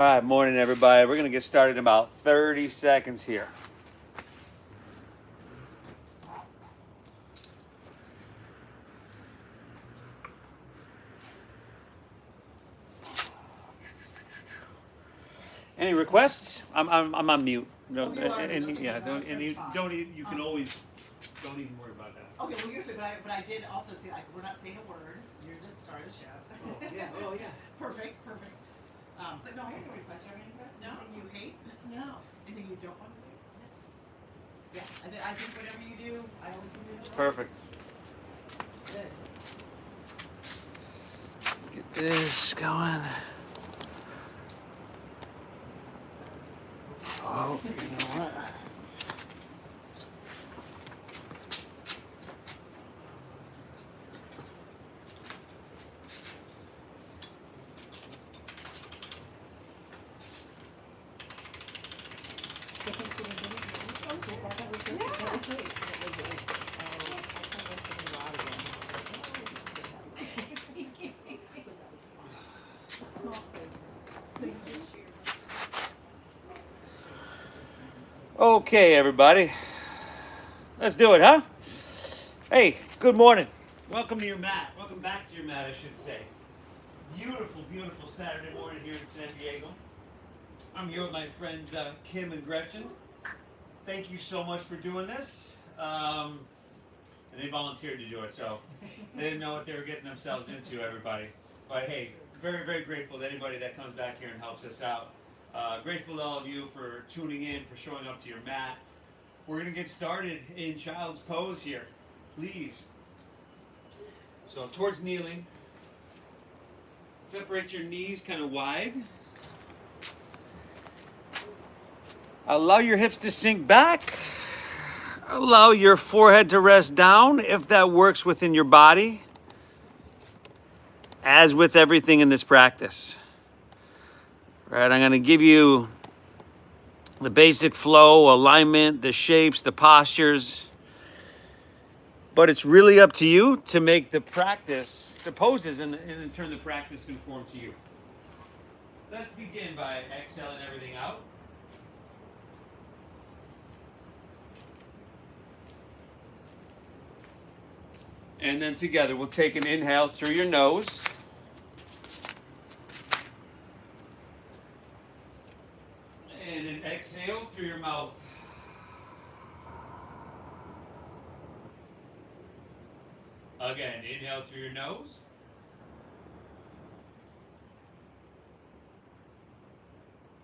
All right, morning everybody. We're gonna get started in about 30 seconds here. Any requests? I'm on mute. No, Oh, you are. and Okay, yeah, no, don't, and you fine. don't even, you can always don't even worry about that. Okay, well, usually, but I did also say, like, we're not saying a word. You're the star of the show. Oh yeah. Perfect. But no, I have no requests. Do you have any requests? No. Anything you hate? No. Anything you don't want to do? Yeah, I think whatever you do, I always think you're Perfect. Good. Get this going. Oh, you know what? Okay, everybody. Let's do it, huh? Hey, good morning. Welcome to your mat. Welcome back to your mat, I should say. Beautiful, beautiful Saturday morning here in San Diego. I'm here with my friends Kim and Gretchen. Thank you so much for doing this. And they volunteered to do it, so they didn't know what they were getting themselves into, everybody. But hey, very, very grateful to anybody that comes back here and helps us out. Grateful to all of you for tuning in, for showing up to your mat. We're going to get started in child's pose here. Please. So towards kneeling. Separate your knees kind of wide. Allow your hips to sink back. Allow your forehead to rest down if that works within your body. As with everything in this practice. Right, I'm going to give you the basic flow, alignment, the shapes, the postures. But it's really up to you to make the practice, the poses, and in turn the practice conform to you. Let's begin by exhaling everything out. And then together we'll take an inhale through your nose. And an exhale through your mouth. Again, inhale through your nose.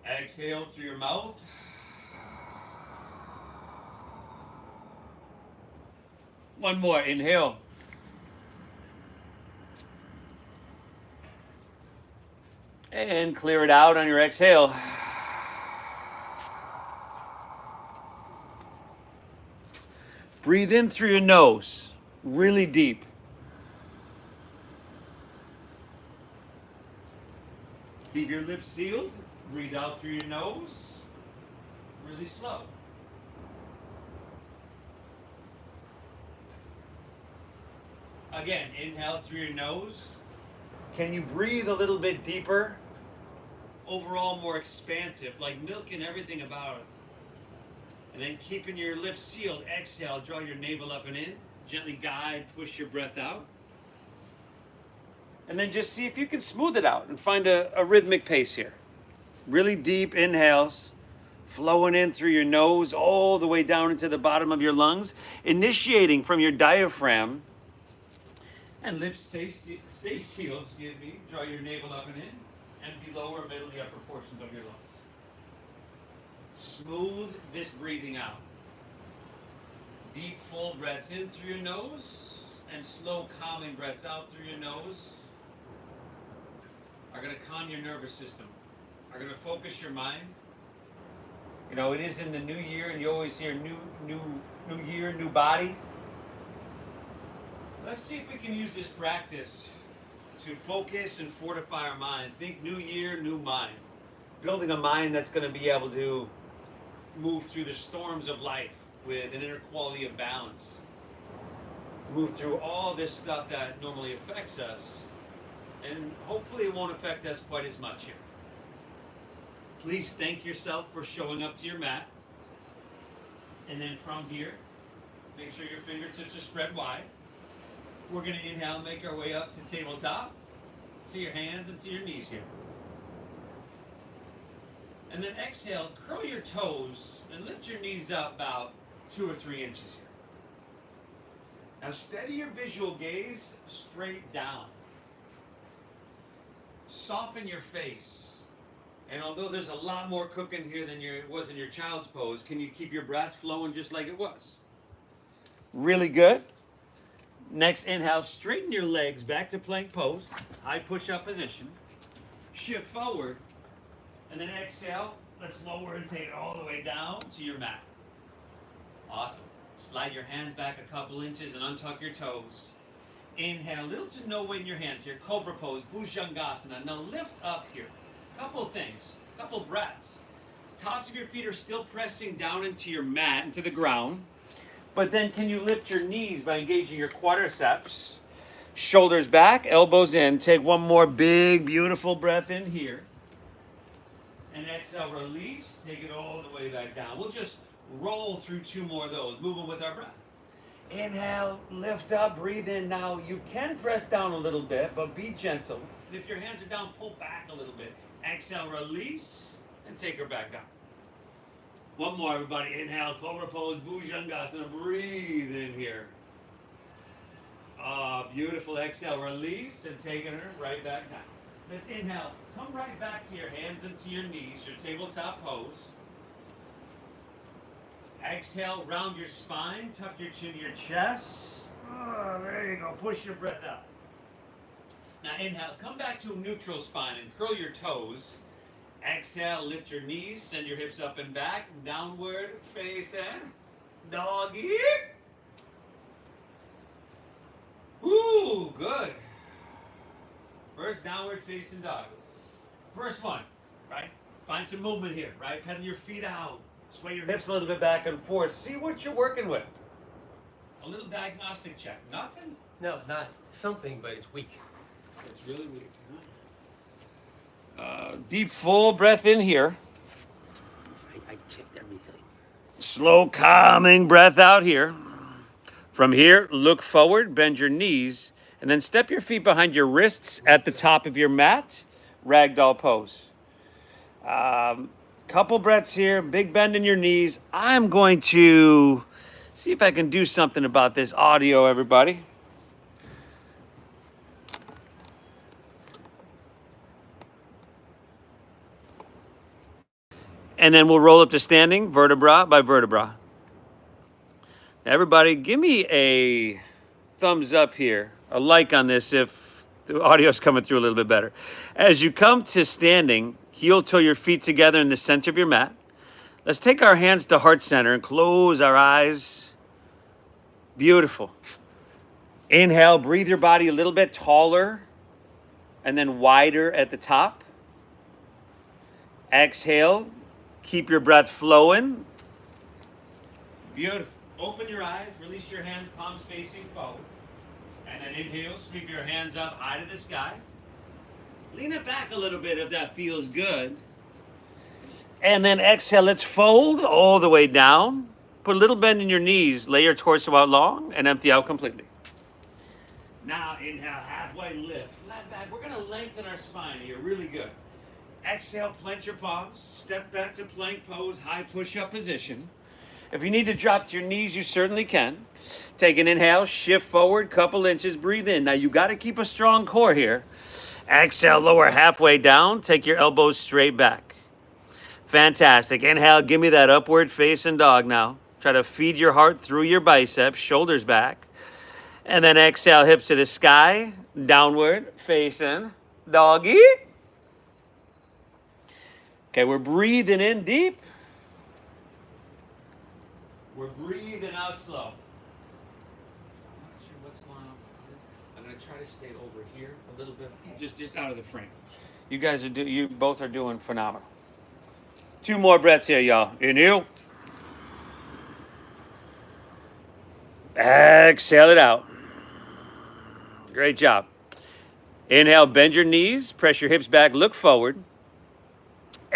Exhale through your mouth. One more, inhale. And clear it out on your exhale. Breathe in through your nose, really deep. Keep your lips sealed. Breathe out through your nose, really slow. Again, inhale through your nose. Can you breathe a little bit deeper? Overall more expansive, like milking everything about it. And then keeping your lips sealed, exhale, draw your navel up and in. Gently guide, push your breath out. And then just see if you can smooth it out and find a rhythmic pace here. Really deep inhales, flowing in through your nose, all the way down into the bottom of your lungs, initiating from your diaphragm. And lips stay sealed, Draw your navel up and in. Empty lower, middle, the upper portions of your lungs. Smooth this breathing out. Deep, full breaths in through your nose, and slow, calming breaths out through your nose are going to calm your nervous system, are going to focus your mind. You know, it is in the new year, and you always hear new year, new body. Let's see if we can use this practice to focus and fortify our mind. Think new year, new mind. Building a mind that's going to be able to move through the storms of life with an inner quality of balance. Move through all this stuff that normally affects us, and hopefully it won't affect us quite as much here. Please thank yourself for showing up to your mat. And then from here, make sure your fingertips are spread wide. We're going to inhale, make our way up to tabletop, to your hands and to your knees here. And then exhale, curl your toes and lift your knees up about 2 or 3 inches here. Now steady your visual gaze straight down. Soften your face. And although there's a lot more cooking here than it was in your child's pose, can you keep your breath flowing just like it was? Really good. Next inhale, straighten your legs back to plank pose. High push-up position. Shift forward. And then exhale, let's lower and take it all the way down to your mat. Awesome. Slide your hands back a couple inches and untuck your toes. Inhale, little to no weight in your hands here. Cobra pose, Bhujangasana. Now lift up here. Couple things, couple breaths. Tops of your feet are still pressing down into your mat, into the ground. But then can you lift your knees by engaging your quadriceps? Shoulders back, elbows in. Take one more big, beautiful breath in here. And exhale, release. Take it all the way back down. We'll just roll through 2 more of those, moving with our breath. Inhale, lift up, breathe in. Now, you can press down a little bit, but be gentle. If your hands are down, pull back a little bit. Exhale, release, and take her back down. One more, everybody. Inhale, Cobra pose, Bhujangasana. Breathe in here. Beautiful. Exhale, release, and taking her right back down. Let's inhale. Come right back to your hands and to your knees, your tabletop pose. Exhale, round your spine, tuck your chin to your chest. There you go. Push your breath out. Now inhale, come back to a neutral spine and curl your toes. Exhale, lift your knees, send your hips up and back, downward facing doggy. Ooh, good. First downward facing dog. First one, right? Find some movement here, right? Pedal your feet out. Sway your hips a little bit back and forth. See what you're working with. A little diagnostic check. Nothing? No, not something, but it's weak. It's really weak, huh? Deep, full breath in here. I checked everything. Slow, calming breath out here. From here, look forward, bend your knees, and then step your feet behind your wrists at the top of your mat. Ragdoll pose. Couple breaths here, big bend in your knees. I'm going to see if I can do something about this audio, everybody. And then we'll roll up to standing, vertebra by vertebra. Now everybody, give me a thumbs up here, a like on this if the audio's coming through a little bit better. As you come to standing, heel toe your feet together in the center of your mat. Let's take our hands to heart center and close our eyes. Beautiful. Inhale, breathe your body a little bit taller and then wider at the top. Exhale, keep your breath flowing. Beautiful. Open your eyes, release your hands, palms facing forward. And then inhale, sweep your hands up high to the sky. Lean it back a little bit if that feels good. And then exhale, let's fold all the way down. Put a little bend in your knees, lay your torso out long, and empty out completely. Now inhale, halfway lift, flat back. We're gonna lengthen our spine here, really good. Exhale, plant your palms, step back to plank pose, high push-up position. If you need to drop to your knees, you certainly can. Take an inhale, shift forward, couple inches, breathe in. Now you gotta keep a strong core here. Exhale, lower halfway down, take your elbows straight back. Fantastic. Inhale, give me that upward facing dog now. Try to feed your heart through your biceps, shoulders back. And then exhale, hips to the sky, downward facing doggy. Okay, we're breathing in deep. We're breathing out slow. I'm not sure what's going on. I'm going to try to stay over here a little bit, just out of the frame. You guys are you both are doing phenomenal. 2 more breaths here, y'all. Inhale. Exhale it out. Great job. Inhale, bend your knees, press your hips back, look forward.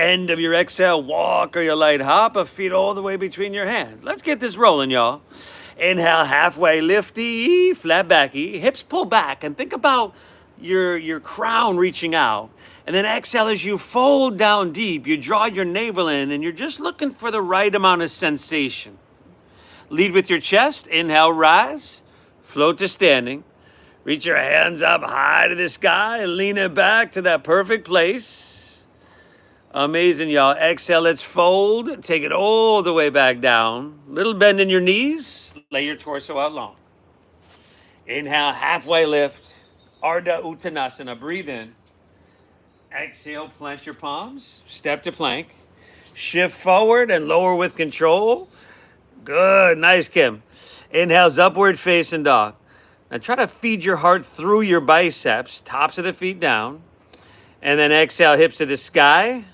End of your exhale, walk or your light hop, a feet all the way between your hands. Let's get this rolling, y'all. Inhale, halfway lifty, flat backy, hips pull back, and think about your crown reaching out. And then exhale as you fold down deep, you draw your navel in, and you're just looking for the right amount of sensation. Lead with your chest, inhale, rise, float to standing. Reach your hands up high to the sky and lean it back to that perfect place. Amazing, y'all. Exhale, let's fold. Take it all the way back down. Little bend in your knees. Lay your torso out long. Inhale, halfway lift. Ardha Uttanasana. Breathe in. Exhale, plant your palms. Step to plank. Shift forward and lower with control. Good. Nice, Kim. Inhale's upward facing dog. Now try to feed your heart through your biceps. Tops of the feet down. And then exhale, hips to the sky.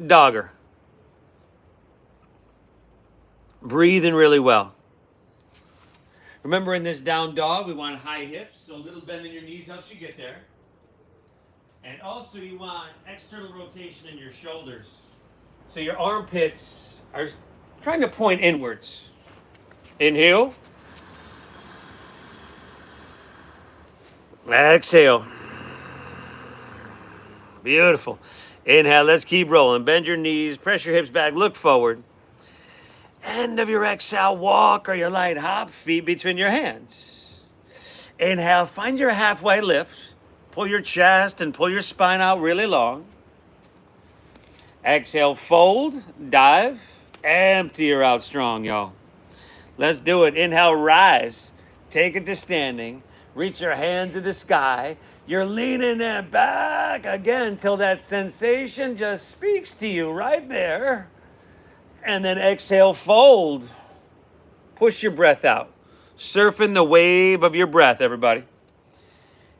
Dogger. Breathing really well. Remember, in this down dog, we want high hips, so a little bend in your knees helps you get there. And also you want external rotation in your shoulders. So your armpits are trying to point inwards. Inhale. Exhale. Beautiful. Inhale, let's keep rolling. Bend your knees, press your hips back, look forward. End of your exhale, walk or your light hop, feet between your hands. Inhale, find your halfway lift. Pull your chest and pull your spine out really long. Exhale, fold, dive, empty her out strong, y'all. Let's do it. Inhale, rise. Take it to standing. Reach your hands to the sky. You're leaning it back again till that sensation just speaks to you right there. And then exhale, fold. Push your breath out. Surfing the wave of your breath, everybody.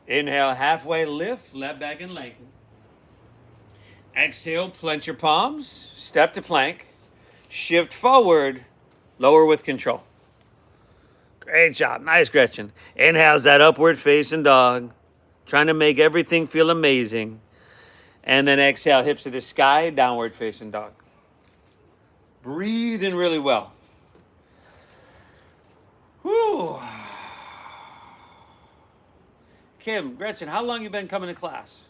Inhale, halfway lift, left back and lengthen. Exhale, plant your palms, step to plank. Shift forward, lower with control. Great job. Nice, Gretchen. Inhale's that upward facing dog. Trying to make everything feel amazing. And then exhale, hips to the sky, downward facing dog. Breathing really well. Whew. Kim, Gretchen, how long you been coming to class?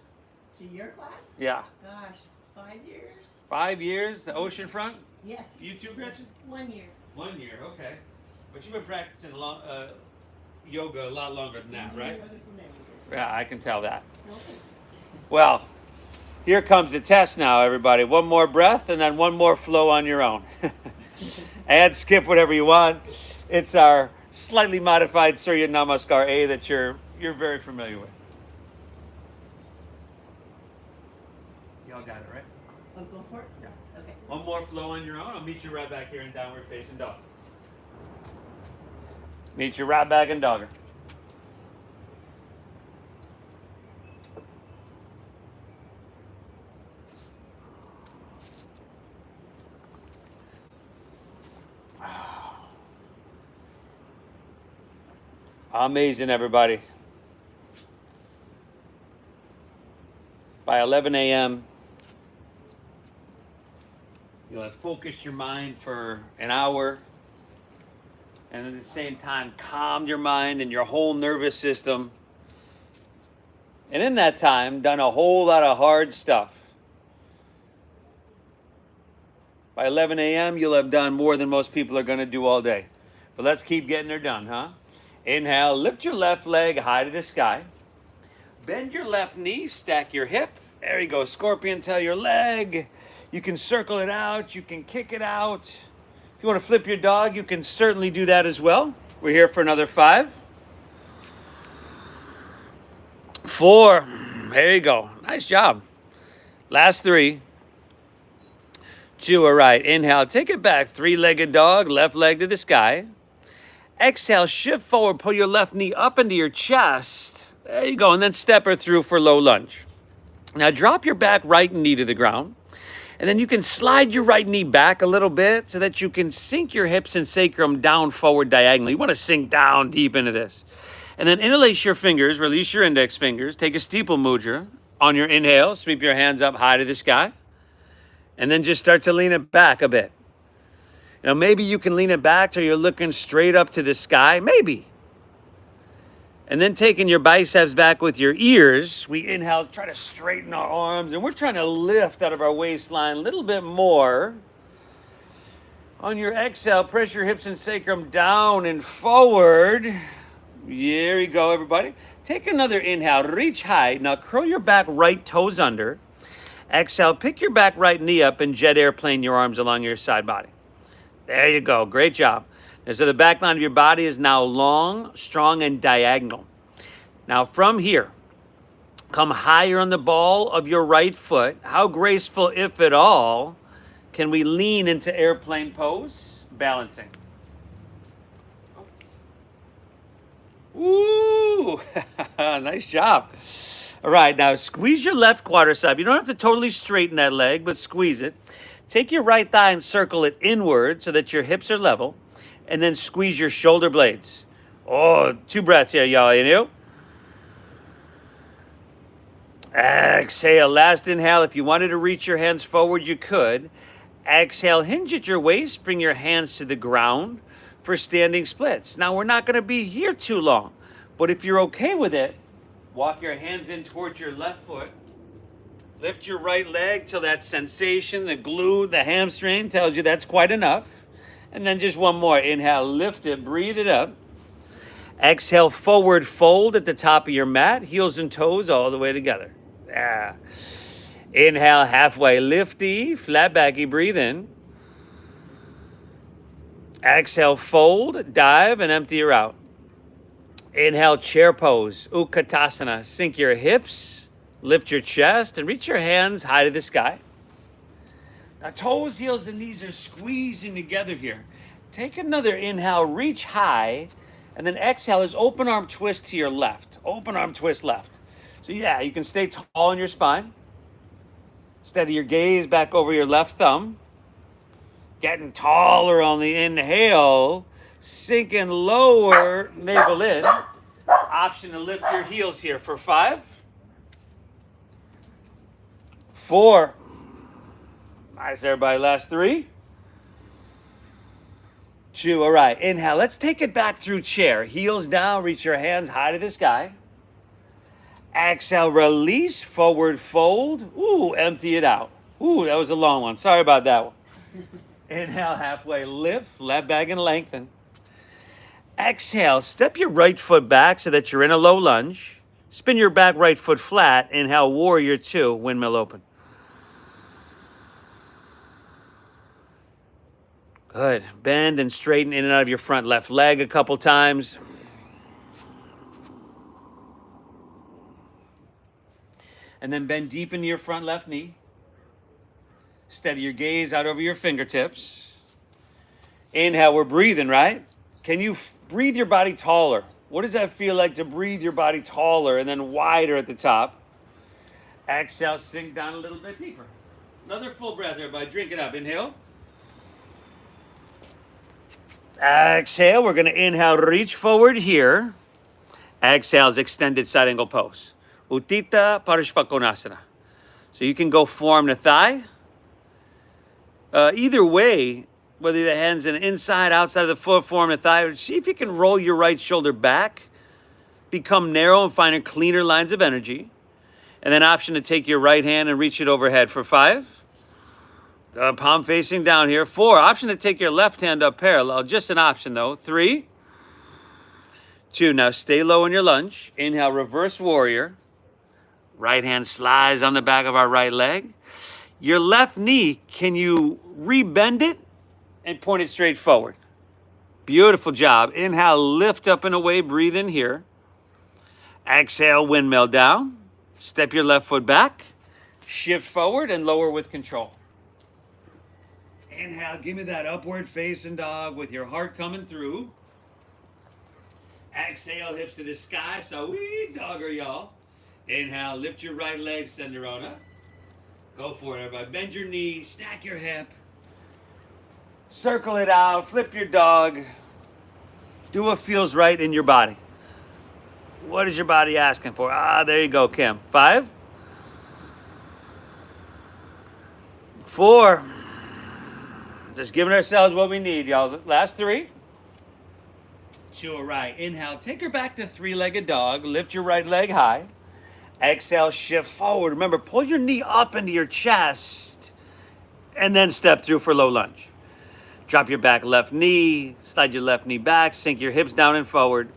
To your class? Yeah. Gosh, 5 years? 5 years, the oceanfront? Yes. You too, Gretchen? 1 year. 1 year, okay. But you've been practicing yoga a lot longer than that, right? Yeah, I can tell that. Well, here comes the test now, everybody. One more breath and then one more flow on your own. And skip whatever you want. It's our slightly modified Surya Namaskar A that you're very familiar with. Y'all got it, right? Oh, go for it? Yeah. Okay. One more flow on your own. I'll meet you right back here in downward facing dog. Meet you right back in dogger. Amazing, everybody. By 11 a.m., you'll have focused your mind for an hour, and at the same time, calmed your mind and your whole nervous system. And in that time, done a whole lot of hard stuff. By 11 a.m., you'll have done more than most people are going to do all day. But let's keep getting her done, huh? Inhale, lift your left leg high to the sky. Bend your left knee, stack your hip. There you go, scorpion tail your leg. You can circle it out, you can kick it out. If you want to flip your dog, you can certainly do that as well. We're here for another 5. 4, there you go, nice job. Last 3. 2, all right, inhale, take it back, 3-legged dog, left leg to the sky. Exhale, shift forward, pull your left knee up into your chest. There you go, and then step her through for low lunge. Now drop your back right knee to the ground, and then you can slide your right knee back a little bit so that you can sink your hips and sacrum down forward diagonally. You want to sink down deep into this. And then interlace your fingers, release your index fingers, take a steeple mudra. On your inhale, sweep your hands up high to the sky. And then just start to lean it back a bit. You know, maybe you can lean it back till you're looking straight up to the sky. Maybe. And then taking your biceps back with your ears, we inhale, try to straighten our arms, and we're trying to lift out of our waistline a little bit more. On your exhale, press your hips and sacrum down and forward. There you go, everybody. Take another inhale, reach high. Now curl your back right toes under. Exhale, pick your back right knee up and jet airplane your arms along your side body. There you go, great job. And so the back line of your body is now long, strong, and diagonal. Now from here, come higher on the ball of your right foot. How graceful, if at all, can we lean into airplane pose? Balancing. Ooh, nice job. All right, now squeeze your left quadricep. You don't have to totally straighten that leg, but squeeze it. Take your right thigh and circle it inward so that your hips are level. And then squeeze your shoulder blades. Oh, 2 breaths here, y'all. You know? Exhale. Last inhale. If you wanted to reach your hands forward, you could. Exhale. Hinge at your waist. Bring your hands to the ground for standing splits. Now, we're not going to be here too long. But if you're okay with it, walk your hands in towards your left foot. Lift your right leg till that sensation, the glute, the hamstring tells you that's quite enough. And then just one more. Inhale, lift it, breathe it up. Exhale, forward fold at the top of your mat, heels and toes all the way together. Yeah. Inhale, halfway lifty, flat backy, breathe in. Exhale, fold, dive, and empty her out. Inhale, chair pose, Utkatasana. Sink your hips, lift your chest, and reach your hands high to the sky. Now, toes, heels, and knees are squeezing together here. Take another inhale, reach high, and then exhale is open arm twist to your left. Open arm twist left. So yeah, you can stay tall in your spine. Steady your gaze back over your left thumb. Getting taller on the inhale. Sinking lower, navel in. Option to lift your heels here for 5, 4. Nice, everybody. Last 3, 2. All right, inhale. Let's take it back through chair. Heels down, reach your hands high to the sky. Exhale, release, forward fold. Ooh, empty it out. Ooh, that was a long one. Sorry about that one. Inhale, halfway lift, flat back and lengthen. Exhale, step your right foot back so that you're in a low lunge. Spin your back right foot flat. Inhale, warrior 2, windmill open. Good. Bend and straighten in and out of your front left leg a couple times. And then bend deep into your front left knee. Steady your gaze out over your fingertips. Inhale, we're breathing, right? Can you breathe your body taller? What does that feel like to breathe your body taller and then wider at the top? Exhale, sink down a little bit deeper. Another full breath, everybody. Drink it up. Inhale. Exhale, we're going to inhale, reach forward here. Exhale is extended side angle pose. Utthita Parishvakonasana. So you can go forearm to thigh. Either way, whether the hand's in inside, outside of the foot, forearm to thigh, see if you can roll your right shoulder back, become narrow and find cleaner lines of energy. And then option to take your right hand and reach it overhead for 5. Palm facing down here. 4, option to take your left hand up parallel. Just an option though. 3, 2, now stay low in your lunge. Inhale, reverse warrior. Right hand slides on the back of our right leg. Your left knee, can you rebend it and point it straight forward? Beautiful job. Inhale, lift up and away, breathe in here. Exhale, windmill down. Step your left foot back. Shift forward and lower with control. Inhale, give me that upward facing dog with your heart coming through. Exhale, hips to the sky. So we dogger, y'all. Inhale, lift your right leg, send her on up. Go for it, everybody. Bend your knee, stack your hip. Circle it out, flip your dog. Do what feels right in your body. What is your body asking for? There you go, Kim. 5, 4. Just giving ourselves what we need, y'all. Last 3. To a right. Inhale, take her back to 3-legged dog. Lift your right leg high. Exhale, shift forward. Remember, pull your knee up into your chest and then step through for low lunge. Drop your back left knee, slide your left knee back, sink your hips down and forward.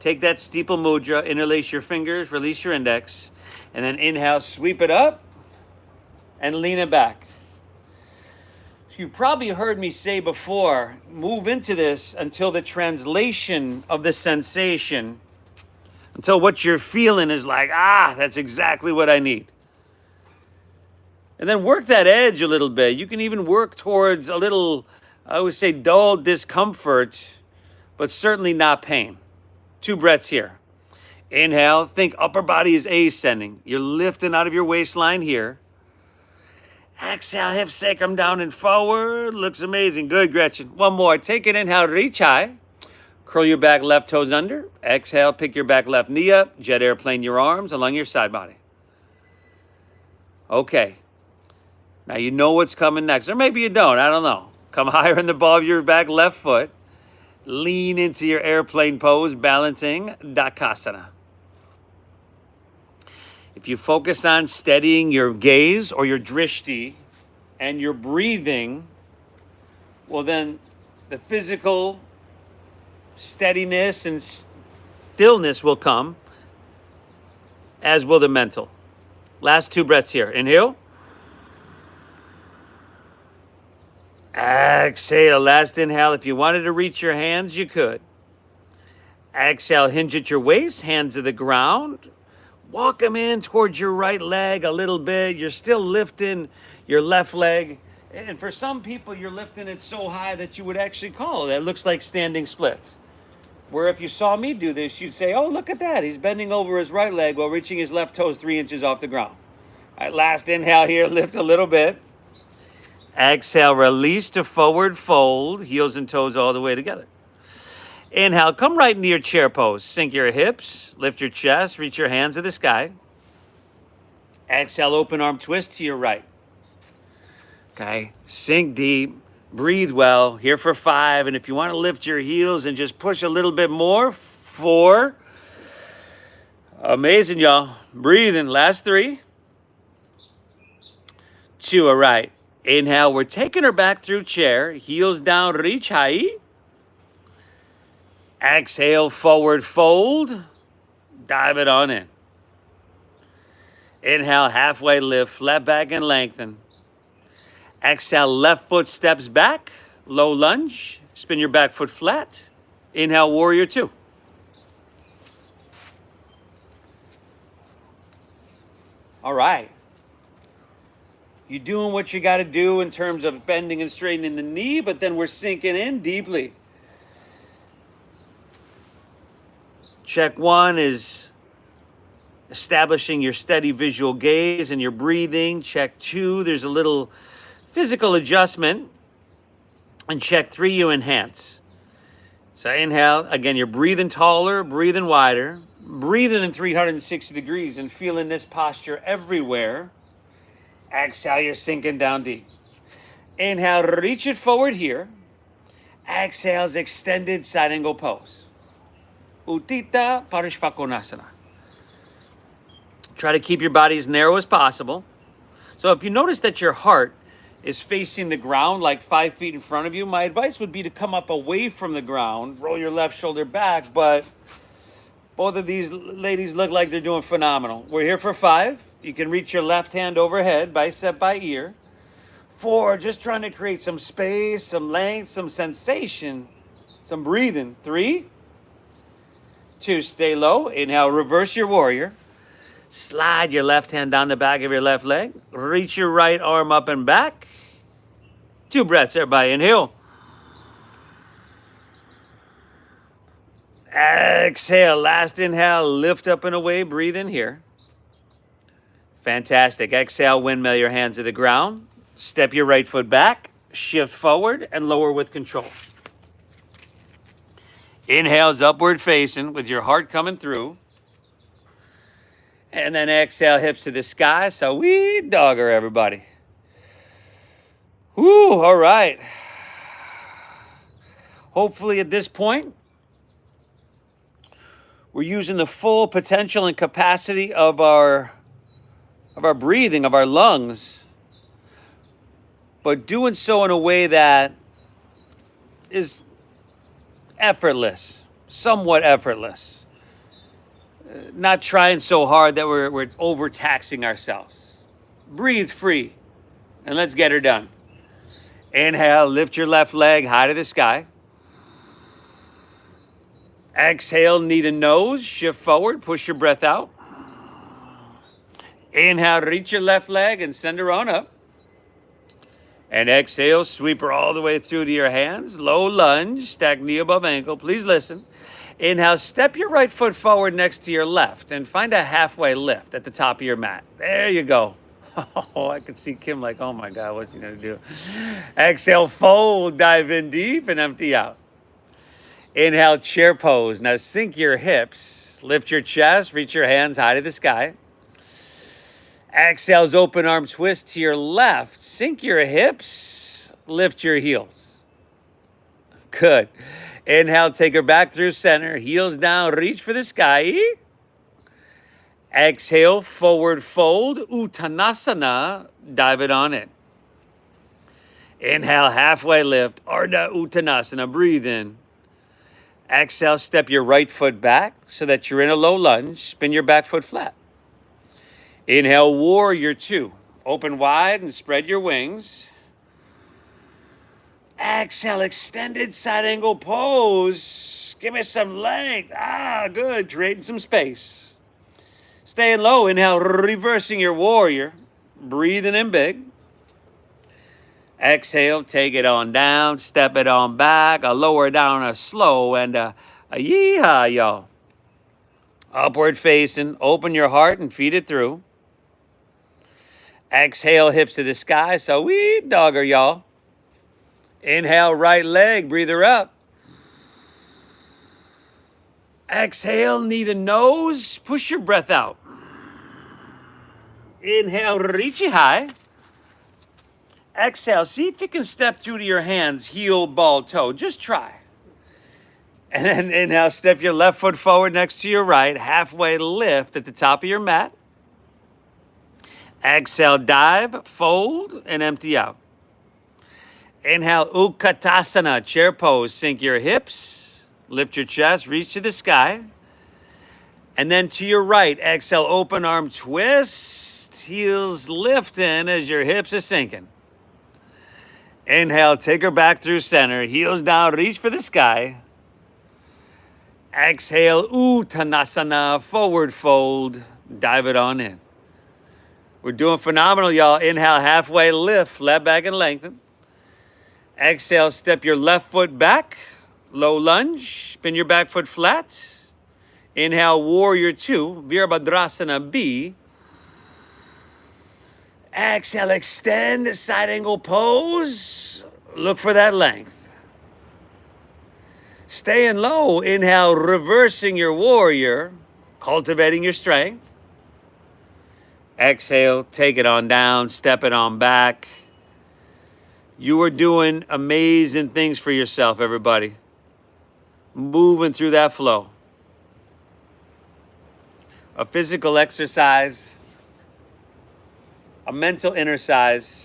Take that steeple mudra, interlace your fingers, release your index, and then inhale, sweep it up and lean it back. You probably heard me say before, move into this until the translation of the sensation, until what you're feeling is like, that's exactly what I need. And then work that edge a little bit. You can even work towards a little, I would say, dull discomfort, but certainly not pain. 2 breaths here. Inhale, think upper body is ascending. You're lifting out of your waistline here. Exhale, hips sacrum down and forward. Looks amazing. Good, Gretchen. One more. Take it inhale, reach high. Curl your back left toes under. Exhale, pick your back left knee up. Jet airplane your arms along your side body. Okay. Now you know what's coming next. Or maybe you don't. I don't know. Come higher in the ball of your back left foot. Lean into your airplane pose, balancing Dakasana. If you focus on steadying your gaze or your drishti and your breathing, well then the physical steadiness and stillness will come, as will the mental. Last 2 breaths here. Inhale. Exhale. Last inhale. If you wanted to reach your hands, you could. Exhale. Hinge at your waist. Hands to the ground. Walk them in towards your right leg a little bit. You're still lifting your left leg. And for some people, you're lifting it so high that you would actually call it. That looks like standing splits. Where if you saw me do this, you'd say, oh, look at that. He's bending over his right leg while reaching his left toes 3 inches off the ground. All right, last inhale here. Lift a little bit. Exhale, release to forward fold. Heels and toes all the way together. Inhale, come right into your chair pose. Sink your hips, lift your chest, reach your hands to the sky. Exhale, open arm twist to your right. Okay, sink deep, breathe well. Here for 5, and if you want to lift your heels and just push a little bit more, 4. Amazing, y'all. Breathing, last 3. To a right. Inhale, we're taking her back through chair, heels down, reach high. Exhale, forward fold. Dive it on in. Inhale, halfway lift, flat back and lengthen. Exhale, left foot steps back, low lunge. Spin your back foot flat. Inhale, warrior 2. All right. You're doing what you got to do in terms of bending and straightening the knee, but then we're sinking in deeply. Check 1 is establishing your steady visual gaze and your breathing. Check 2, there's a little physical adjustment. And check 3, you enhance. So inhale, again, you're breathing taller, breathing wider, breathing in 360 degrees and feeling this posture everywhere. Exhale, you're sinking down deep. Inhale, reach it forward here. Exhale's extended side angle pose. Uttita Parishvakonasana. Try to keep your body as narrow as possible. So if you notice that your heart is facing the ground like 5 feet in front of you, my advice would be to come up away from the ground, roll your left shoulder back, but both of these ladies look like they're doing phenomenal. We're here for 5. You can reach your left hand overhead, bicep by ear. 4, just trying to create some space, some length, some sensation, some breathing. 3, 2, stay low. Inhale, reverse your warrior. Slide your left hand down the back of your left leg. Reach your right arm up and back. 2 breaths, everybody. Inhale. Exhale. Last inhale. Lift up and away. Breathe in here. Fantastic. Exhale. Windmill your hands to the ground. Step your right foot back. Shift forward and lower with control. Inhale's upward facing with your heart coming through. And then exhale, hips to the sky. So we dogger, everybody. Whew, all right. Hopefully at this point, we're using the full potential and capacity of our breathing, of our lungs, but doing so in a way that is effortless, somewhat effortless. Not trying so hard that we're overtaxing ourselves. Breathe free, and let's get her done. Inhale, lift your left leg high to the sky. Exhale, knee to nose, shift forward, push your breath out. Inhale, reach your left leg and send her on up. And exhale, sweep her all the way through to your hands. Low lunge, stack knee above ankle. Please listen. Inhale, step your right foot forward next to your left and find a halfway lift at the top of your mat. There you go. Oh, I could see Kim like, oh my God, what's he gonna do? Exhale, fold, dive in deep and empty out. Inhale, chair pose. Now sink your hips, lift your chest, reach your hands high to the sky. Exhale's open arm twist to your left. Sink your hips, lift your heels. Good. Inhale, take her back through center. Heels down, reach for the sky. Exhale, forward fold, Uttanasana. Dive it on in. Inhale, halfway lift, Ardha Uttanasana. Breathe in. Exhale, step your right foot back so that you're in a low lunge. Spin your back foot flat. Inhale, warrior two. Open wide and spread your wings. Exhale, extended side angle pose. Give me some length. Good. Creating some space. Staying low. Inhale, reversing your warrior. Breathing in big. Exhale, take it on down. Step it on back. A lower down, a slow, and a yeehaw, y'all. Upward facing. Open your heart and feed it through. Exhale, hips to the sky. So we dogger, y'all. Inhale, right leg. Breathe her up. Exhale, knee to nose. Push your breath out. Inhale, reach it high. Exhale, see if you can step through to your hands, heel, ball, toe. Just try. And then inhale, step your left foot forward next to your right. Halfway lift at the top of your mat. Exhale, dive, fold, and empty out. Inhale, Utkatasana, chair pose. Sink your hips, lift your chest, reach to the sky. And then to your right, exhale, open arm twist. Heels lifting as your hips are sinking. Inhale, take her back through center. Heels down, reach for the sky. Exhale, Uttanasana, forward fold. Dive it on in. We're doing phenomenal, y'all. Inhale, halfway lift, flat back and lengthen. Exhale, step your left foot back, low lunge, spin your back foot flat. Inhale, warrior two, Virabhadrasana B. Exhale, extend, side angle pose. Look for that length. Staying low, inhale, reversing your warrior, cultivating your strength. Exhale, take it on down, step it on back. You are doing amazing things for yourself, everybody. Moving through that flow. A physical exercise, a mental exercise.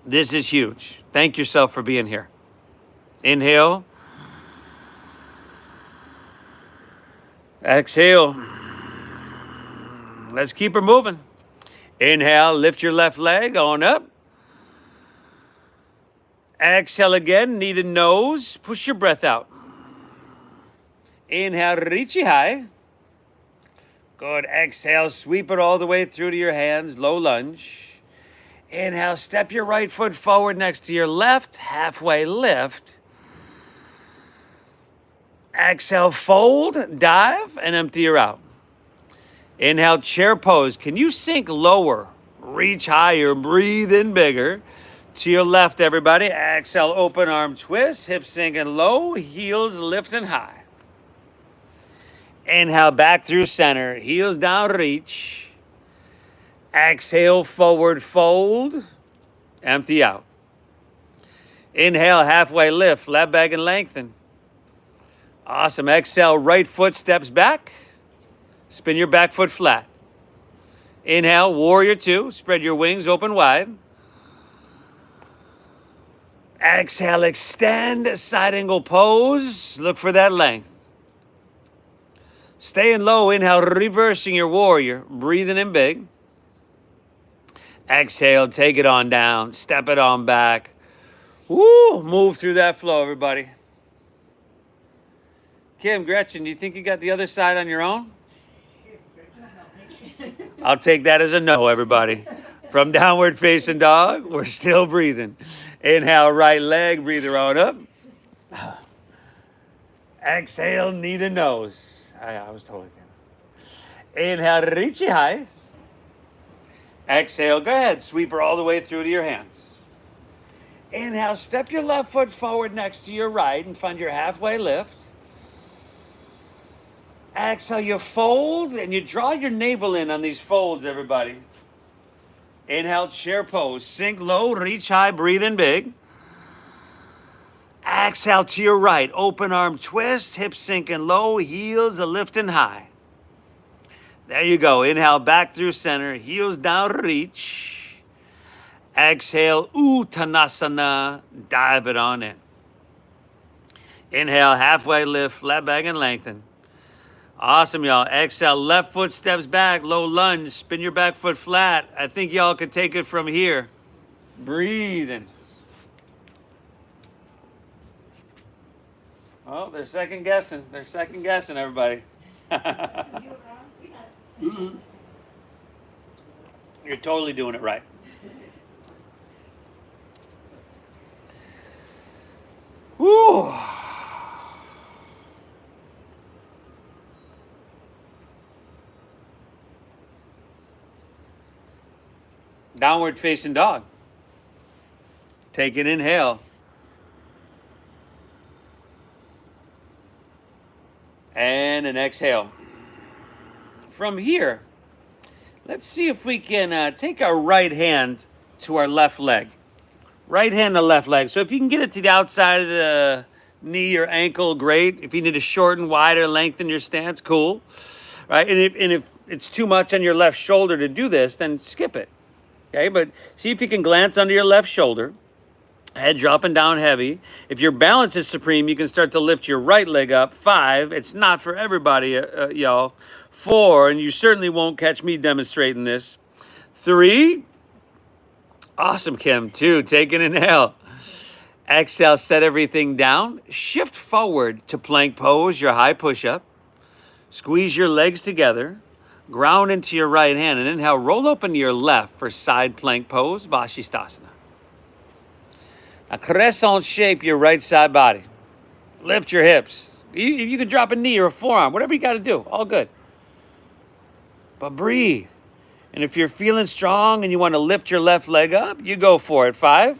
This is huge. Thank yourself for being here. Inhale. Exhale. Let's keep her moving. Inhale, lift your left leg on up. Exhale again, knee to nose. Push your breath out. Inhale, reach it high. Good. Exhale, sweep it all the way through to your hands, low lunge. Inhale, step your right foot forward next to your left, halfway lift. Exhale, fold, dive, and empty her out. Inhale, chair pose. Can you sink lower? Reach higher, breathe in bigger. To your left, everybody. Exhale, open arm twist, hips sinking low, heels lifting high. Inhale, back through center, heels down, reach. Exhale, forward fold. Empty out. Inhale, halfway lift, flat back and lengthen. Awesome. Exhale, right foot steps back. Spin your back foot flat. Inhale, warrior two. Spread your wings open wide. Exhale, extend, side angle pose. Look for that length. Staying low, inhale, reversing your warrior. Breathing in big. Exhale, take it on down. Step it on back. Woo! Move through that flow, everybody. Kim, Gretchen, do you think you got the other side on your own? I'll take that as a no, everybody. From downward facing dog, we're still breathing. Inhale, right leg, breathe her on up. Exhale, knee to nose. I was totally kidding. Inhale, reach it high. Exhale, go ahead, sweep her all the way through to your hands. Inhale, step your left foot forward next to your right and find your halfway lift. Exhale, you fold and you draw your navel in on these folds, everybody. Inhale, chair pose. Sink low, reach high, breathe in big. Exhale to your right. Open arm twist, hips sinking low, heels are lifting high. There you go. Inhale, back through center, heels down, reach. Exhale, Uttanasana, dive it on in. Inhale, halfway lift, flat back and lengthen. Awesome, y'all. Exhale, left foot steps back, low lunge, spin your back foot flat. I think y'all could take it from here. Breathing. Oh, they're second guessing. They're second guessing, everybody. Mm-hmm. You're totally doing it right. Woo! Downward facing dog. Take an inhale. And an exhale. From here, let's see if we can take our right hand to our left leg. Right hand to left leg. So if you can get it to the outside of the knee or ankle, great. If you need to shorten, wider, lengthen your stance, cool. Right? And if it's too much on your left shoulder to do this, then skip it. Okay, but see if you can glance under your left shoulder, head dropping down heavy. If your balance is supreme, you can start to lift your right leg up. 5, it's not for everybody, y'all. 4, and you certainly won't catch me demonstrating this. 3, awesome, Kim. 2, take an inhale. Exhale, set everything down. Shift forward to plank pose, your high push-up. Squeeze your legs together. Ground into your right hand, and inhale, roll open to your left for side plank pose, Vashisthasana. Now, crescent shape your right side body. Lift your hips. You can drop a knee or a forearm, whatever you got to do, all good. But breathe. And if you're feeling strong and you want to lift your left leg up, you go for it. 5.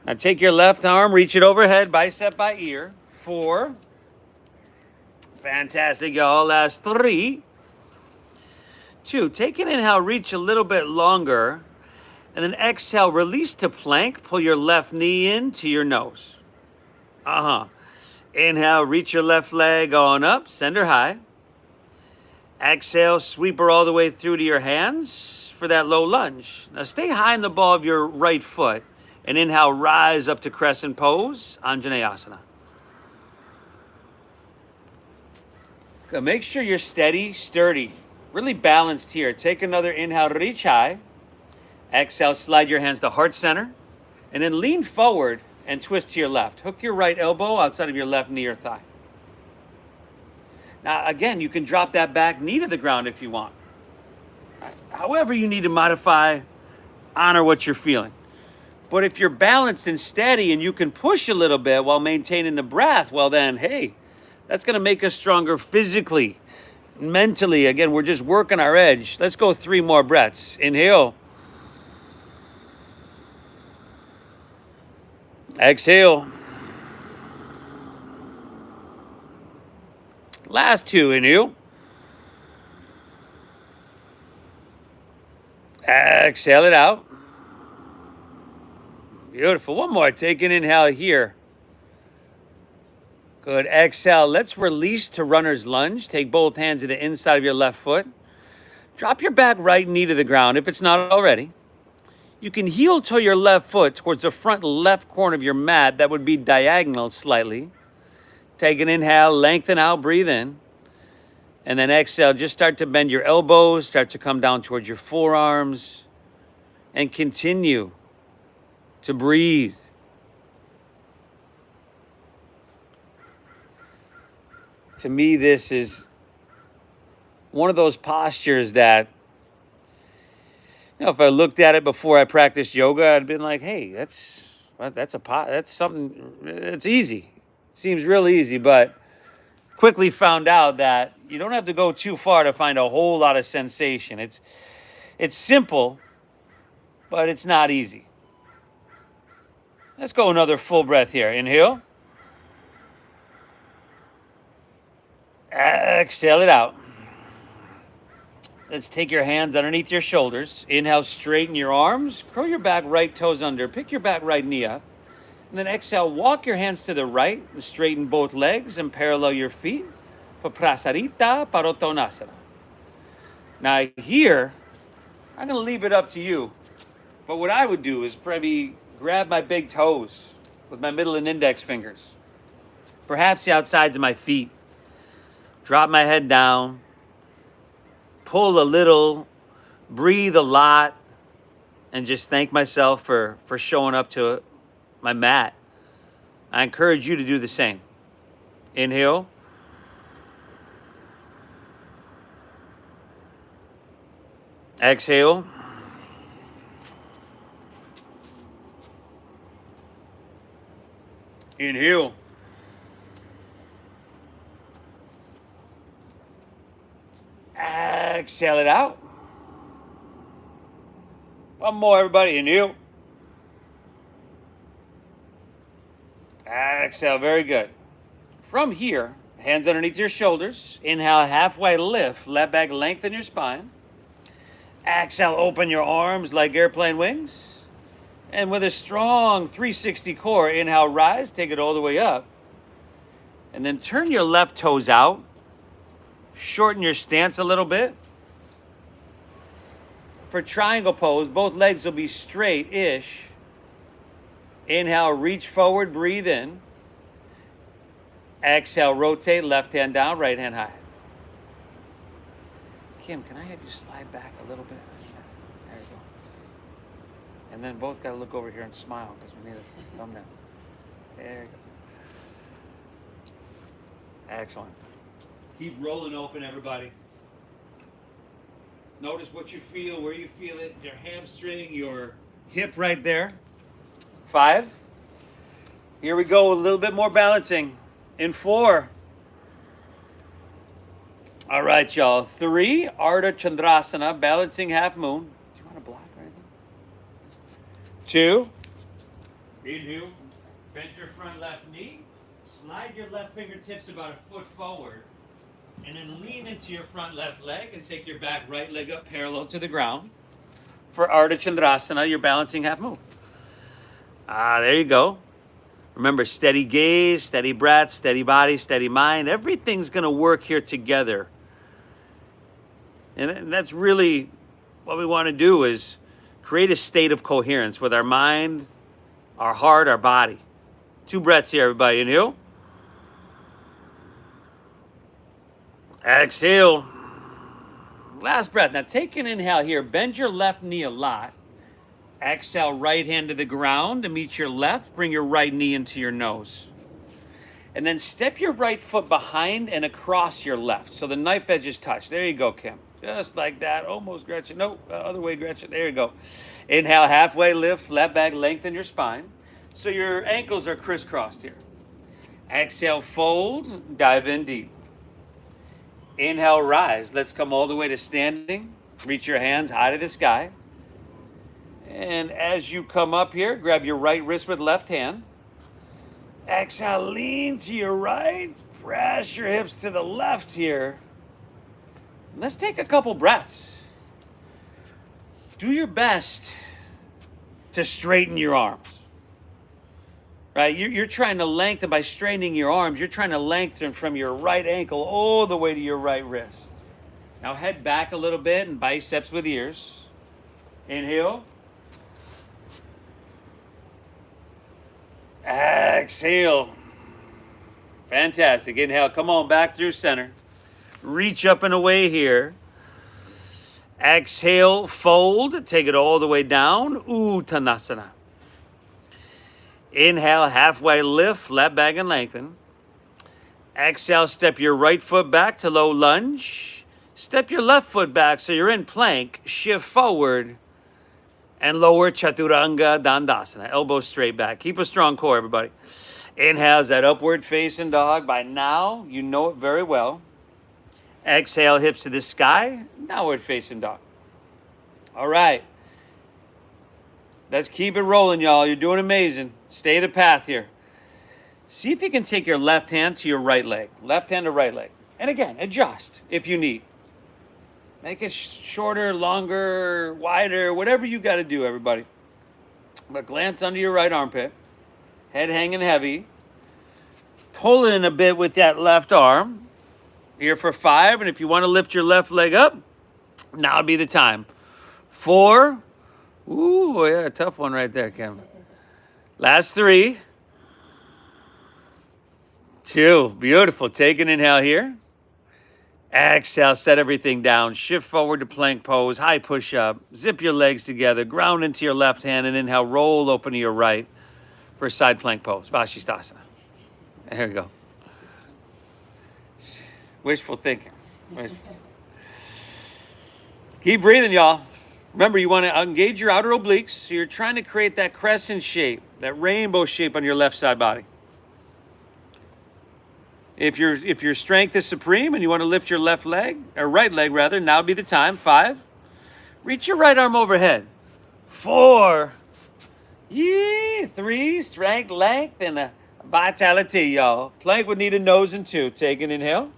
Now take your left arm, reach it overhead, bicep by ear. 4. Fantastic, y'all. Last 3. 2, take an inhale, reach a little bit longer, and then exhale, release to plank, pull your left knee in to your nose. Inhale, reach your left leg on up, send her high. Exhale, sweep her all the way through to your hands for that low lunge. Now stay high in the ball of your right foot, and inhale, rise up to crescent pose, Anjaneyasana. Good. Make sure you're steady, sturdy. Really balanced here. Take another inhale, reach high. Exhale, slide your hands to heart center. And then lean forward and twist to your left. Hook your right elbow outside of your left knee or thigh. Now, again, you can drop that back knee to the ground if you want. However you need to modify, honor what you're feeling. But if you're balanced and steady and you can push a little bit while maintaining the breath, well then, hey, that's going to make us stronger physically. Mentally, again, we're just working our edge. Let's go 3 more breaths. Inhale. Exhale. Last 2, inhale. Exhale it out. Beautiful. One more. Take an inhale here. Good. Exhale. Let's release to runner's lunge. Take both hands to the inside of your left foot. Drop your back right knee to the ground if it's not already. You can heel toe your left foot towards the front left corner of your mat. That would be diagonal slightly. Take an inhale, lengthen out, breathe in. And then exhale, just start to bend your elbows, start to come down towards your forearms, and continue to breathe. To me, this is one of those postures that, if I looked at it before I practiced yoga, I'd been like, hey, that's something, it's easy. Seems real easy, but quickly found out that you don't have to go too far to find a whole lot of sensation. It's simple, but it's not easy. Let's go another full breath here. Inhale. Exhale it out. Let's take your hands underneath your shoulders. Inhale, straighten your arms. Curl your back right toes under. Pick your back right knee up. And then exhale, walk your hands to the right. Straighten both legs and parallel your feet. Prasarita Padottanasana. Now here, I'm going to leave it up to you. But what I would do is probably grab my big toes with my middle and index fingers. Perhaps the outsides of my feet. Drop my head down, pull a little, breathe a lot, and just thank myself for showing up to my mat. I encourage you to do the same. Inhale. Exhale. Inhale. Exhale it out. One more, everybody. Inhale. Exhale. Very good. From here, hands underneath your shoulders. Inhale, halfway lift. Left back, lengthen your spine. Exhale, open your arms like airplane wings. And with a strong 360 core, inhale, rise. Take it all the way up. And then turn your left toes out. Shorten your stance a little bit. For triangle pose, both legs will be straight-ish. Inhale, reach forward, breathe in. Exhale, rotate, left hand down, right hand high. Kim, can I have you slide back a little bit? There you go. And then both got to look over here and smile because we need a thumbnail. There you go. Excellent. Keep rolling open, everybody. Notice what you feel, where you feel it, your hamstring, your hip right there. 5. Here we go, a little bit more balancing. In 4. All right, y'all. 3, Ardha Chandrasana, balancing half moon. Do you want to block or anything? 2. Inhale. Bend your front left knee. Slide your left fingertips about a foot forward. And then lean into your front left leg and take your back right leg up parallel to the ground. For Ardha Chandrasana, you're balancing half moon. There you go. Remember, steady gaze, steady breath, steady body, steady mind. Everything's going to work here together. And that's really what we want to do, is create a state of coherence with our mind, our heart, our body. 2 breaths here, everybody. Inhale. Exhale. Last breath. Now take an inhale here. Bend your left knee a lot. Exhale, right hand to the ground to meet your left. Bring your right knee into your nose. And then step your right foot behind and across your left. So the knife edges touch. There you go, Kim. Just like that. Almost, Gretchen. Nope. Other way, Gretchen. There you go. Inhale, halfway lift. Left back, lengthen your spine. So your ankles are crisscrossed here. Exhale, fold. Dive in deep. Inhale, rise. Let's come all the way to standing. Reach your hands high to the sky. And as you come up here, grab your right wrist with left hand. Exhale, lean to your right. Press your hips to the left here. Let's take a couple breaths. Do your best to straighten your arms. right? You're trying to lengthen by straightening your arms. You're trying to lengthen from your right ankle all the way to your right wrist. Now head back a little bit and biceps with ears. Inhale. Exhale. Fantastic. Inhale. Come on back through center. Reach up and away here. Exhale, fold. Take it all the way down. Uttanasana. Inhale, halfway lift, flat back and lengthen. Exhale, step your right foot back to low lunge. Step your left foot back so you're in plank. Shift forward and lower chaturanga dandasana. Elbows straight back. Keep a strong core, everybody. Inhale is that upward facing dog. By now, you know it very well. Exhale, hips to the sky. Downward facing dog. All right. Let's keep it rolling, y'all. You're doing amazing. Stay the path here. See if you can take your left hand to your right leg. Left hand to right leg. And again, adjust if you need. Make it shorter, longer, wider, whatever you got to do, everybody. But glance under your right armpit. Head hanging heavy. Pull in a bit with that left arm. Here for 5. And if you want to lift your left leg up, now would be the time. 4. Ooh, yeah, tough one right there, Kevin. Last 3. 2. Beautiful. Take an inhale here. Exhale, set everything down. Shift forward to plank pose. High push up. Zip your legs together. Ground into your left hand and inhale. Roll open to your right for side plank pose. Vashisthasana. There we go. Wishful thinking. Keep breathing, y'all. Remember, you want to engage your outer obliques. So you're trying to create that crescent shape, that rainbow shape on your left side body. If your strength is supreme and you want to lift your left leg, or right leg rather, now would be the time. 5. Reach your right arm overhead. 4. 3. Strength, length, and vitality, y'all. Plank would need a nose and 2. Take an inhale.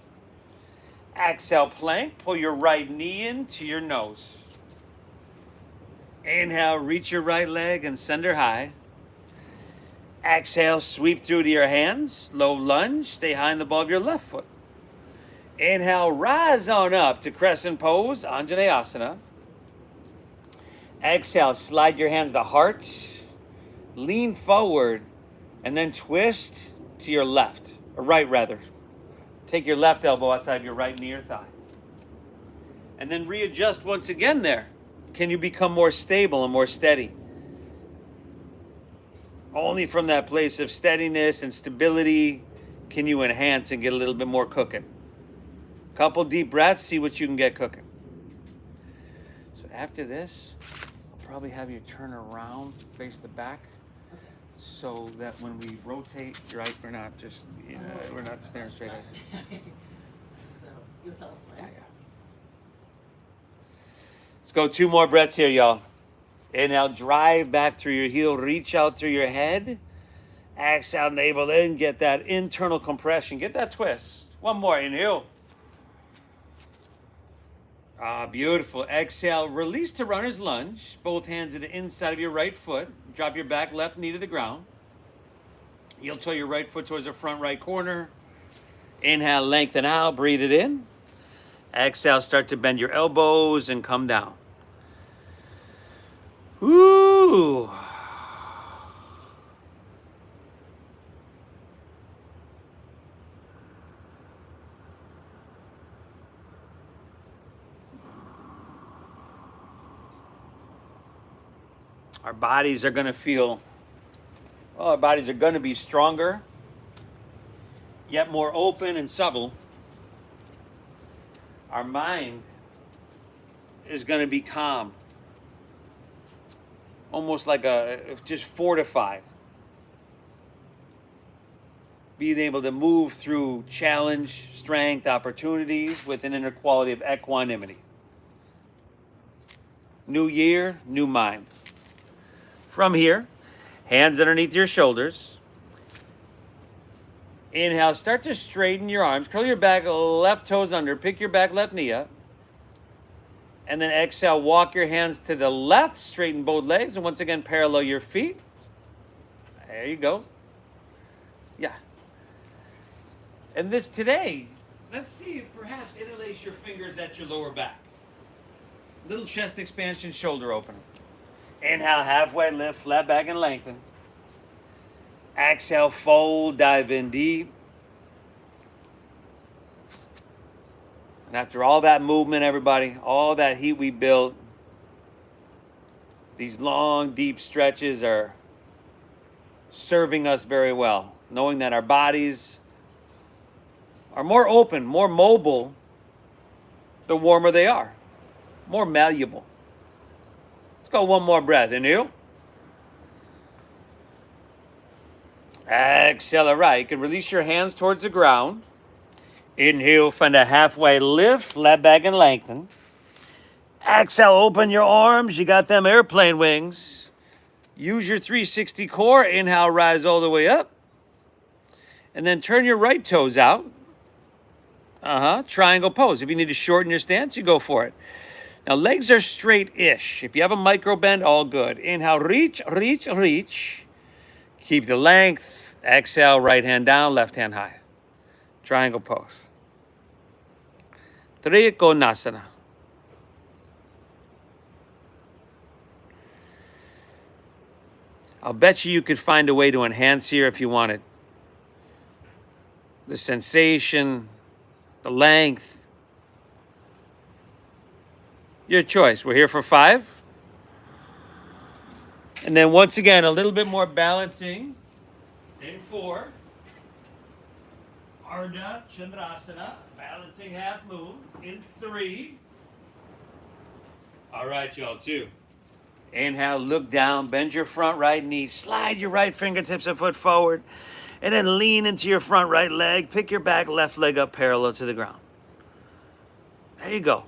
Exhale, plank. Pull your right knee into your nose. Inhale, reach your right leg and send her high. Exhale, sweep through to your hands. Low lunge, stay high in the ball of your left foot. Inhale, rise on up to crescent pose, Anjaneyasana. Exhale, slide your hands to heart. Lean forward and then twist to your left, or right rather. Take your left elbow outside your right knee or thigh. And then readjust once again there. Can you become more stable and more steady? Only from that place of steadiness and stability can you enhance and get a little bit more cooking. Couple deep breaths, see what you can get cooking. So after this, I'll probably have you turn around, face the back, so that when we rotate, right, we're not just, we're not staring straight at you. So you'll tell us when. Yeah. Let's go 2 more breaths here, y'all. Inhale, drive back through your heel, reach out through your head. Exhale, navel in, get that internal compression, get that twist. 1 more, inhale. Beautiful. Exhale, release to runner's lunge. Both hands to the inside of your right foot. Drop your back left knee to the ground. Heel toe your right foot towards the front right corner. Inhale, lengthen out, breathe it in. Exhale, start to bend your elbows and come down. Woo! Our bodies are going to feel, well, our bodies are going to be stronger, yet more open and subtle. Our mind is going to be calm, almost like just fortified. Being able to move through challenge, strength, opportunities with an inner quality of equanimity. New year, new mind. From here, hands underneath your shoulders. Inhale, start to straighten your arms. Curl your back, left toes under. Pick your back left knee up. And then exhale, walk your hands to the left. Straighten both legs. And once again, parallel your feet. There you go. Yeah. And this today, let's see if perhaps interlace your fingers at your lower back. Little chest expansion, shoulder opening. Inhale, halfway lift, flat back and lengthen. Exhale, fold, dive in deep. And after all that movement, everybody, all that heat we built, these long, deep stretches are serving us very well, knowing that our bodies are more open, more mobile, the warmer they are, more malleable. Let's go one more breath. Inhale. Exhale, all right. You can release your hands towards the ground. Inhale, find a halfway lift, flat back and lengthen. Exhale, open your arms. You got them airplane wings. Use your 360 core. Inhale, rise all the way up. And then turn your right toes out. Triangle pose. If you need to shorten your stance, you go for it. Now, legs are straight-ish. If you have a micro bend, all good. Inhale, reach, reach, reach. Keep the length. Exhale, right hand down, left hand high. Triangle pose. Trikonasana. I'll bet you could find a way to enhance here if you wanted. The sensation, the length. Your choice. We're here for 5. And then once again, a little bit more balancing in 4. Ardha Chandrasana, balancing half moon in 3. All right, y'all, 2. Inhale, look down, bend your front right knee, slide your right fingertips a foot forward, and then lean into your front right leg. Pick your back left leg up parallel to the ground. There you go.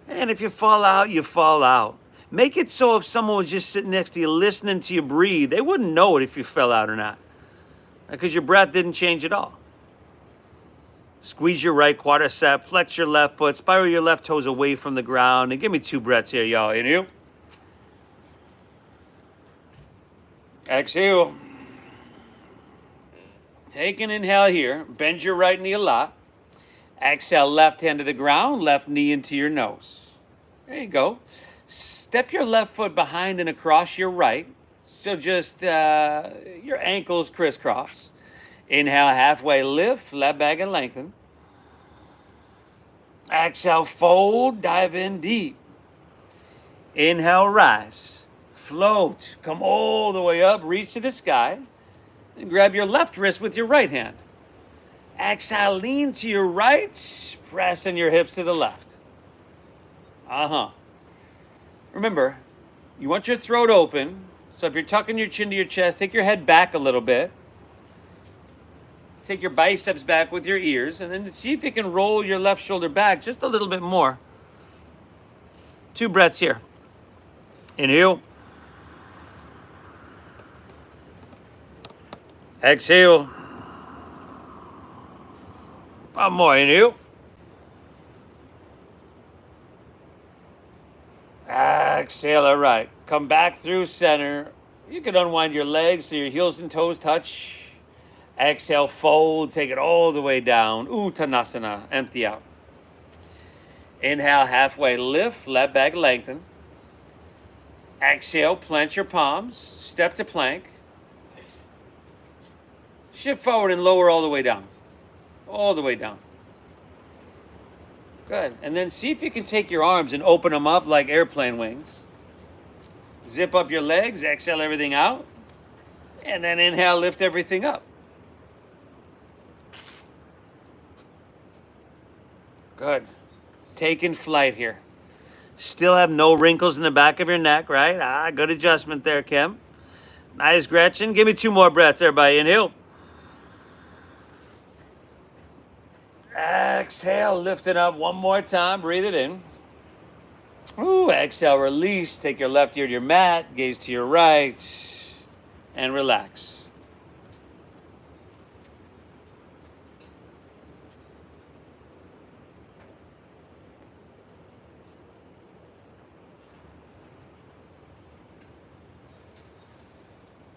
And if you fall out, you fall out. Make it so if someone was just sitting next to you listening to you breathe, they wouldn't know it if you fell out or not, because your breath didn't change at all. Squeeze your right quadricep, flex your left foot, spiral your left toes away from the ground, and give me 2 breaths here, y'all. Inhale. Exhale. Take an inhale here. Bend your right knee a lot. Exhale, left hand to the ground, left knee into your nose. There you go. Step your left foot behind and across your right. So just your ankles crisscross. Inhale, halfway lift, flat back and lengthen. Exhale, fold, dive in deep. Inhale, rise, float, come all the way up, reach to the sky, and grab your left wrist with your right hand. Exhale, lean to your right, pressing your hips to the left. Remember, you want your throat open, so if you're tucking your chin to your chest, take your head back a little bit. Take your biceps back with your ears, and then see if you can roll your left shoulder back just a little bit more. 2 breaths here. Inhale. Exhale. 1 more. Inhale. Exhale. All right. Come back through center. You can unwind your legs so your heels and toes touch. Exhale, fold, take it all the way down. Uttanasana, empty out. Inhale, halfway lift, flat back, lengthen. Exhale, plant your palms, step to plank. Shift forward and lower all the way down. All the way down. Good. And then see if you can take your arms and open them up like airplane wings. Zip up your legs, exhale everything out. And then inhale, lift everything up. Good. Taking flight here. Still have no wrinkles in the back of your neck, right? Good adjustment there, Kim. Nice, Gretchen. Give me 2 more breaths, everybody. Inhale. Exhale, lift it up 1 more time. Breathe it in. Ooh, exhale, release. Take your left ear to your mat. Gaze to your right. And relax.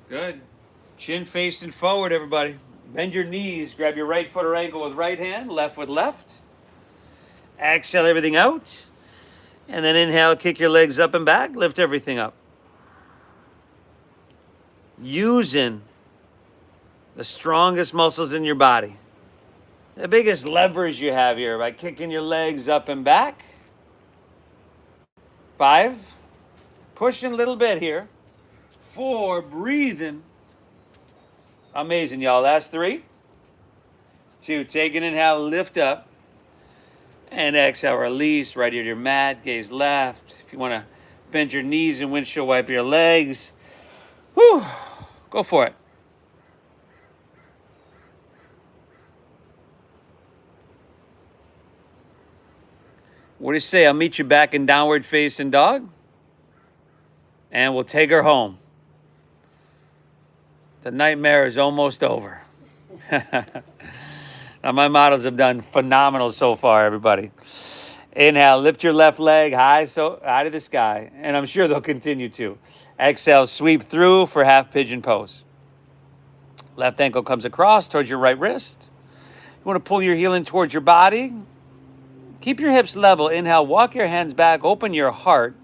Good. Chin facing forward, everybody. Bend your knees. Grab your right foot or ankle with right hand, left with left. Exhale everything out. And then inhale, kick your legs up and back, lift everything up. Using the strongest muscles in your body. The biggest levers you have here by kicking your legs up and back. 5. Pushing a little bit here. 4. Breathing. Amazing, y'all. Last 3. 2. Take an inhale, lift up. And exhale, release. Right here to your mat. Gaze left. If you want to bend your knees and windshield wipe your legs. Whew. Go for it. What do you say? I'll meet you back in downward facing dog. And we'll take her home. The nightmare is almost over. Now, my models have done phenomenal so far, everybody. Inhale, lift your left leg high to the sky. And I'm sure they'll continue to. Exhale, sweep through for half pigeon pose. Left ankle comes across towards your right wrist. You want to pull your heel in towards your body. Keep your hips level. Inhale, walk your hands back, open your heart.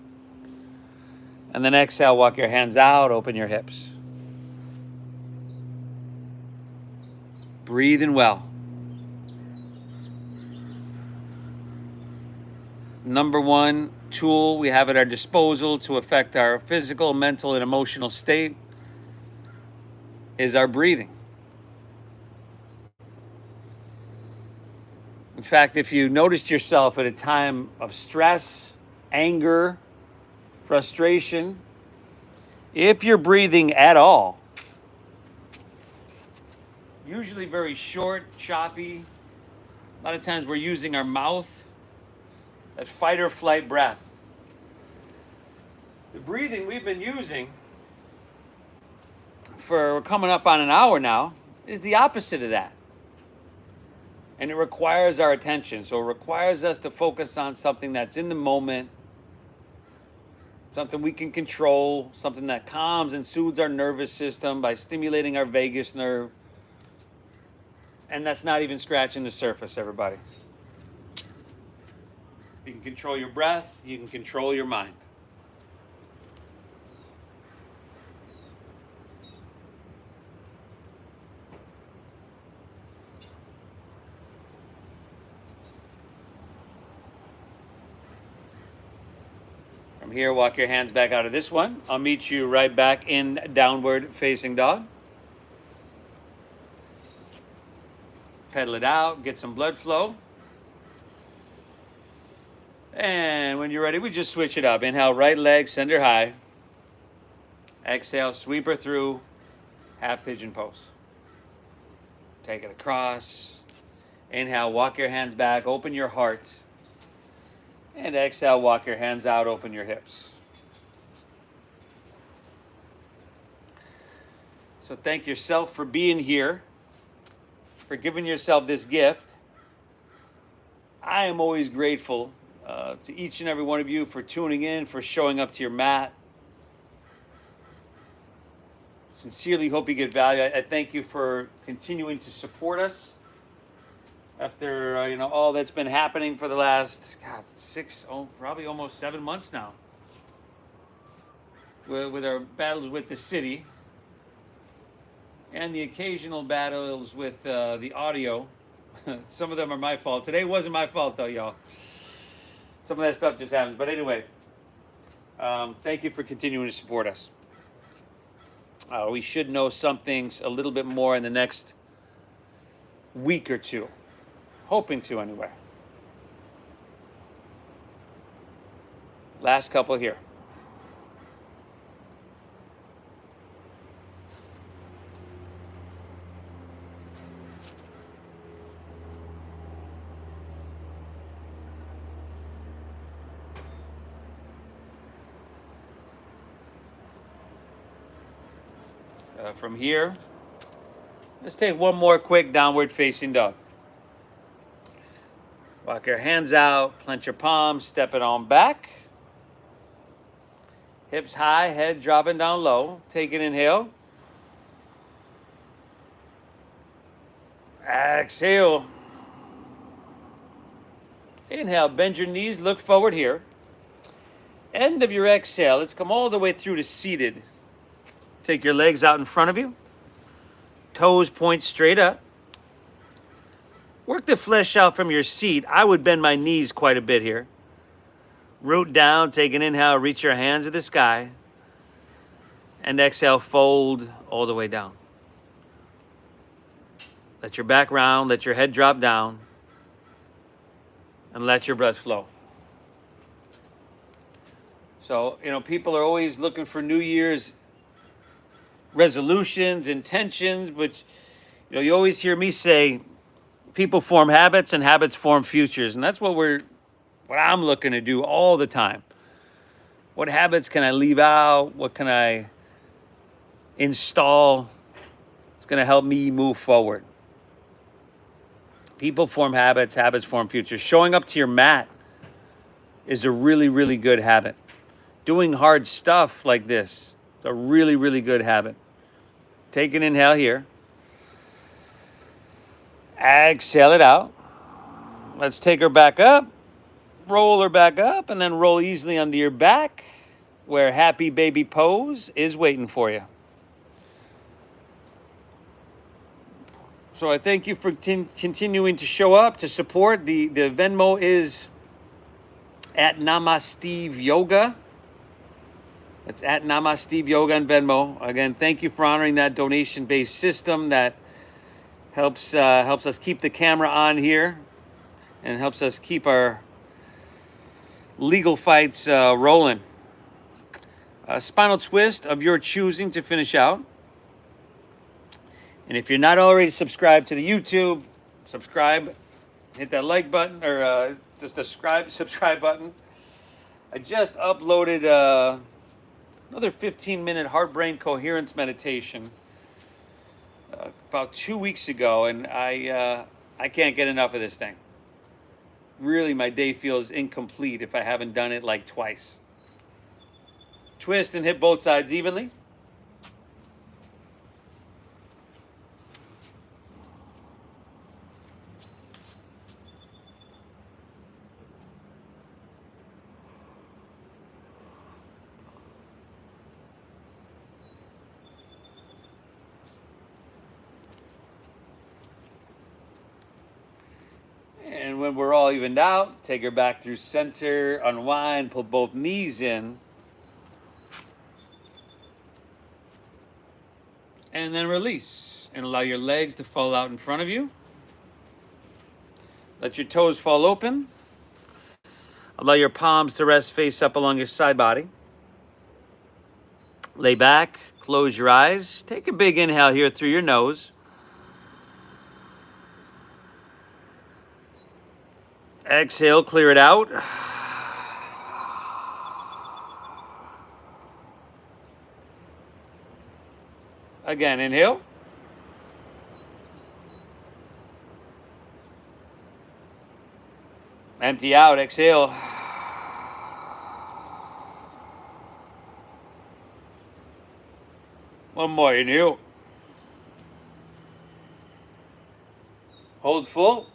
And then exhale, walk your hands out, open your hips. Breathing well. Number one tool we have at our disposal to affect our physical, mental, and emotional state is our breathing. In fact, if you noticed yourself at a time of stress, anger, frustration, if you're breathing at all, usually very short, choppy, a lot of times we're using our mouth, that fight or flight breath. The breathing we've been using for coming up on an hour now is the opposite of that. And it requires our attention. So it requires us to focus on something that's in the moment, something we can control, something that calms and soothes our nervous system by stimulating our vagus nerve. And that's not even scratching the surface, everybody. You can control your breath, you can control your mind. From here, walk your hands back out of this one. I'll meet you right back in downward facing dog. Pedal it out, get some blood flow. And when you're ready, we just switch it up. Inhale, right leg, send her high. Exhale, sweep her through, half pigeon pose. Take it across. Inhale, walk your hands back, open your heart. And exhale, walk your hands out, open your hips. So thank yourself for being here, for giving yourself this gift. I am always grateful to each and every one of you for tuning in, for showing up to your mat. Sincerely hope you get value. I thank you for continuing to support us after all that's been happening for the last probably almost 7 months now, with our battles with the city and the occasional battles with the audio. Some of them are my fault. Today wasn't my fault though, y'all. Some of that stuff just happens. But anyway, thank you for continuing to support us. We should know some things a little bit more in the next week or two. Hoping to, anyway. Last couple here. From here, let's take one more quick downward facing dog. Walk your hands out, clench your palms, step it on back. Hips high, head dropping down low. Take an inhale. Exhale. Inhale, bend your knees, look forward here. End of your exhale, let's come all the way through to seated. Take your legs out in front of you. Toes point straight up. Work the flesh out from your seat. I would bend my knees quite a bit here. Root down, take an inhale, reach your hands to the sky. And exhale, fold all the way down. Let your back round, let your head drop down. And let your breath flow. So, people are always looking for New Year's resolutions, intentions, but, you always hear me say, people form habits and habits form futures. And that's what I'm looking to do all the time. What habits can I leave out? What can I install? It's going to help me move forward. People form habits, habits form futures. Showing up to your mat is a really, really good habit. Doing hard stuff like this is a really, really good habit. Take an inhale here. Exhale it out. Let's take her back up. Roll her back up and then roll easily onto your back where happy baby pose is waiting for you. So I thank you for continuing to show up, to support. The Venmo is at Namasteve Yoga. It's at Namasteve Yoga on Venmo. Again, thank you for honoring that donation-based system that helps us keep the camera on here and helps us keep our legal fights rolling. A spinal twist of your choosing to finish out. And if you're not already subscribed to the YouTube, subscribe. Hit that like button or just a subscribe button. I just uploaded another 15-minute heart brain coherence meditation about 2 weeks ago, and I can't get enough of this thing. Really, my day feels incomplete if I haven't done it like twice. Twist and hit both sides evenly. And when we're all evened out, take her back through center, unwind, pull both knees in. And then release. And allow your legs to fall out in front of you. Let your toes fall open. Allow your palms to rest face up along your side body. Lay back, close your eyes. Take a big inhale here through your nose. Exhale, clear it out. Again, inhale. Empty out, exhale. One more, inhale. Hold full.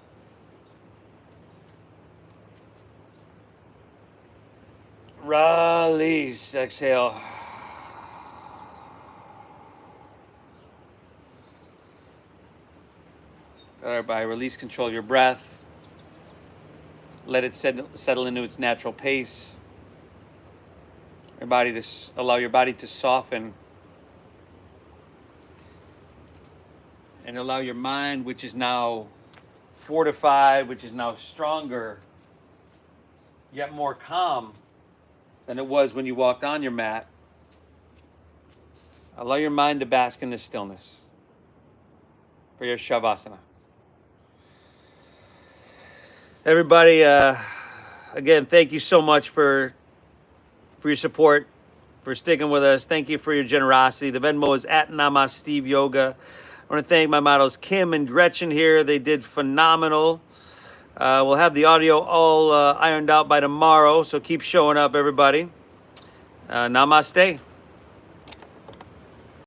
Release, exhale. Everybody, release, control your breath. Let it settle into its natural pace. Allow your body to soften. And allow your mind, which is now fortified, which is now stronger, yet more calm than it was when you walked on your mat. Allow your mind to bask in this stillness for your savasana. Everybody, again, thank you so much for your support, for sticking with us. Thank you for your generosity. The Venmo is at Namasteve Yoga. I want to thank my models Kim and Gretchen here. They did phenomenal. We'll have the audio all ironed out by tomorrow, so keep showing up, everybody. Namaste.